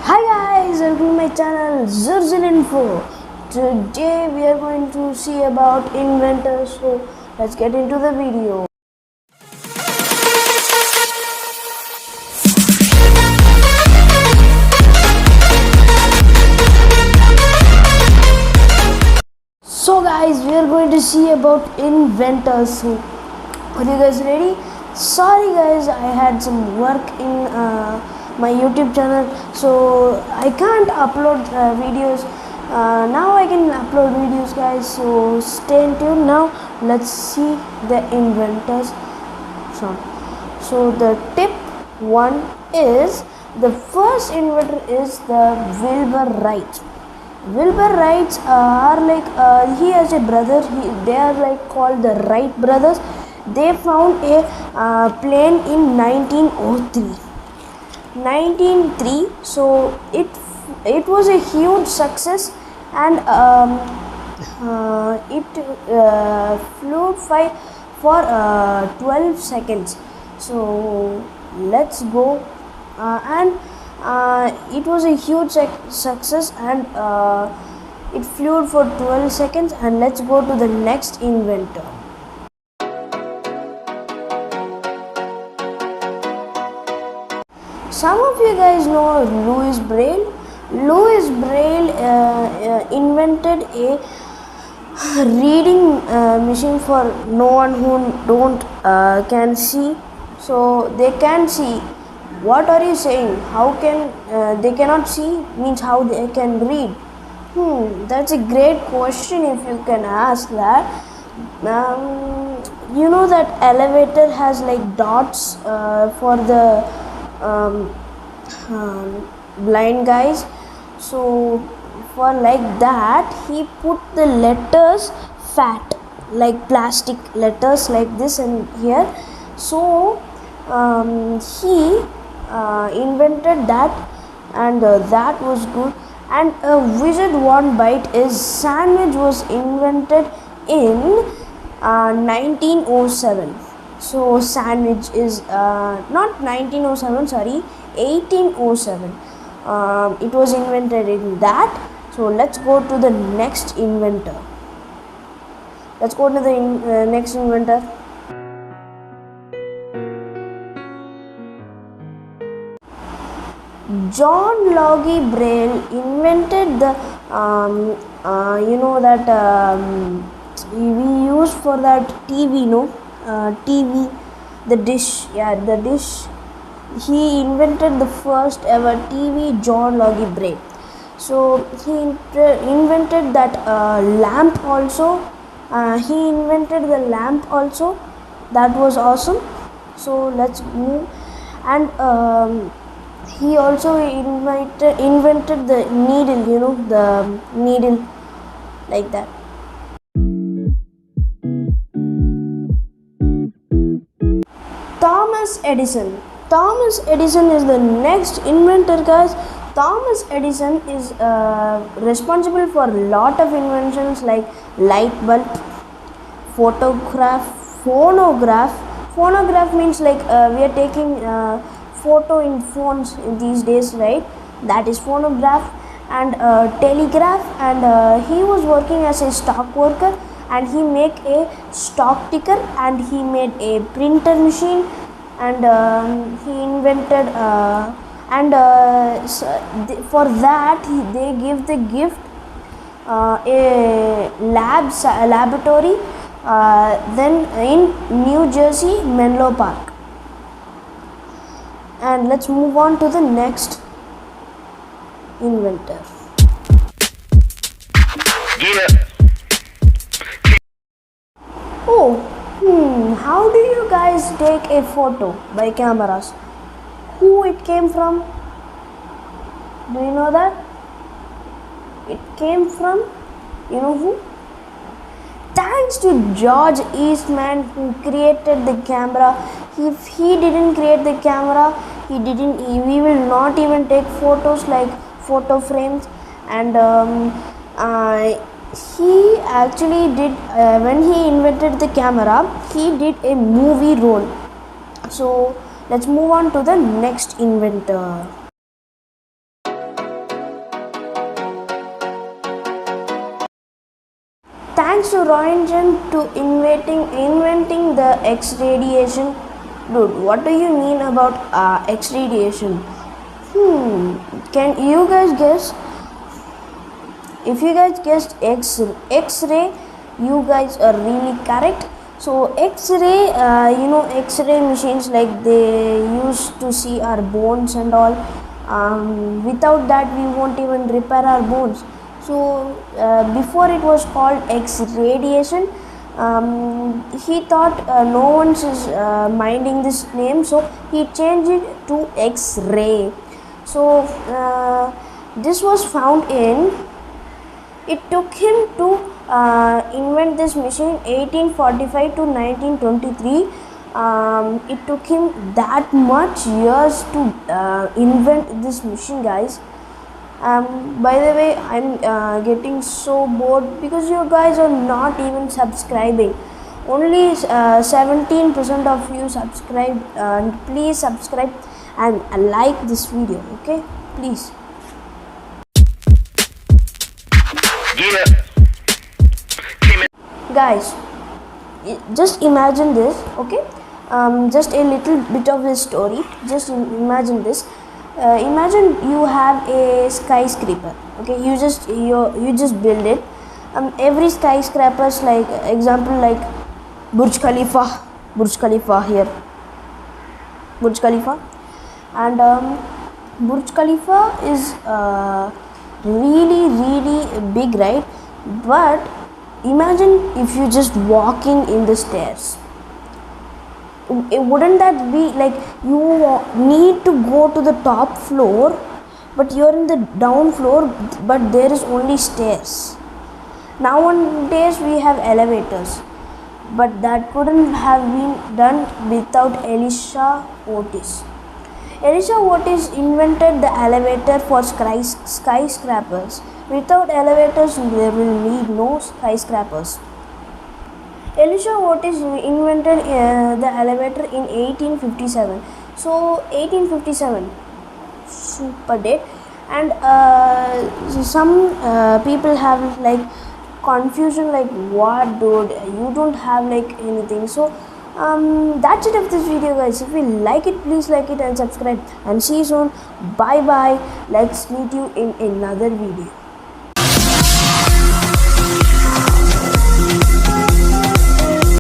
Hi guys, welcome to my channel Zurzil Info. Today we are going to see about inventors. So let's get into the video. So guys, we are going to see about inventors. So are you guys ready? Sorry guys, I had some work in my YouTube channel, so I can't upload videos. Now I can upload videos guys, so stay tuned. Now let's see the inventors. So the tip one is the first inventor is the Wilbur Wright. Wilbur Wrights are like he has a brother. They are like called the Wright brothers. They found a plane in 1903. 1903. So it was a huge success, and it flew for 12 seconds. So let's go and it was a huge success, and it flew for 12 seconds. And let's go to the next inventor. Some of you guys know Louis Braille. Louis Braille invented a reading machine for no one who don't can see, so they can see. What are you saying? How can they cannot see? Means how they can read? That's a great question if you can ask that. You know that elevator has like dots for the blind guys. So for like that, he put the letters fat, like plastic letters like this and here. So he invented that, and that was good. And a wizard one bite is sandwich was invented in 1907. So sandwich is not 1907, sorry, 1807. It was invented in that. So let's go to the next inventor. Let's go to the next inventor. John Logie Braille invented the you know that we use for that TV, no? TV, the dish, the dish. He invented the first ever TV, John Logie Braille. So he invented that lamp also. He invented the lamp also. That was awesome. So let's move. And he also invented the needle, you know, the needle like that. Thomas Edison. Thomas Edison is the next inventor, guys. Thomas Edison is responsible for a lot of inventions like light bulb, phonograph. Phonograph means like we are taking photo in phones these days, right? That is phonograph. And telegraph. And he was working as a stock worker, and he make a stock ticker, and he made a printer machine. And he invented for that they give the gift a laboratory then in New Jersey, Menlo Park. And let's move on to the next inventor. How do you guys take a photo by cameras? Who it came from? Do you know that? It came from, you know who? Thanks to George Eastman, who created the camera. If he didn't create the camera, we will not even take photos like photo frames. And he actually did when he invented the camera, he did a movie role. So let's move on to the next inventor. thanks to Roentgen to inventing the X radiation. Dude, what do you mean about X radiation? Can you guys guess? If you guys guessed X-ray, you guys are really correct. So X-ray, X-ray machines, like they used to see our bones and all. Without that, we won't even repair our bones. So before it was called X-radiation, he thought no one's is minding this name, so he changed it to X-ray. So this was found in. It took him to invent this machine 1845 to 1923. It took him that much years to invent this machine, guys. By the way, I'm getting so bored because you guys are not even subscribing. Only 17% of you subscribe. Please subscribe and like this video, okay? Please. Guys, just imagine this, okay? Just a little bit of a story. Just imagine this. Imagine you have a skyscraper, okay? You just build it. Every skyscrapers, like example, like Burj Khalifa here, Burj Khalifa, and Burj Khalifa is really big, right? But imagine if you just walking in the stairs. Wouldn't that be like you need to go to the top floor, but you're in the down floor, but there is only stairs. Nowadays we have elevators, but that couldn't have been done without Elisha Otis. Elisha Otis invented the elevator for skyscrapers. Without elevators, there will be no skyscrapers. Elisha Otis invented the elevator in 1857. So 1857, super date. And some people have like confusion, like what, dude, you don't have like anything. So that's it of this video, guys. If you like it, please like it and subscribe, and see you soon. Bye bye. Let's meet you in another video.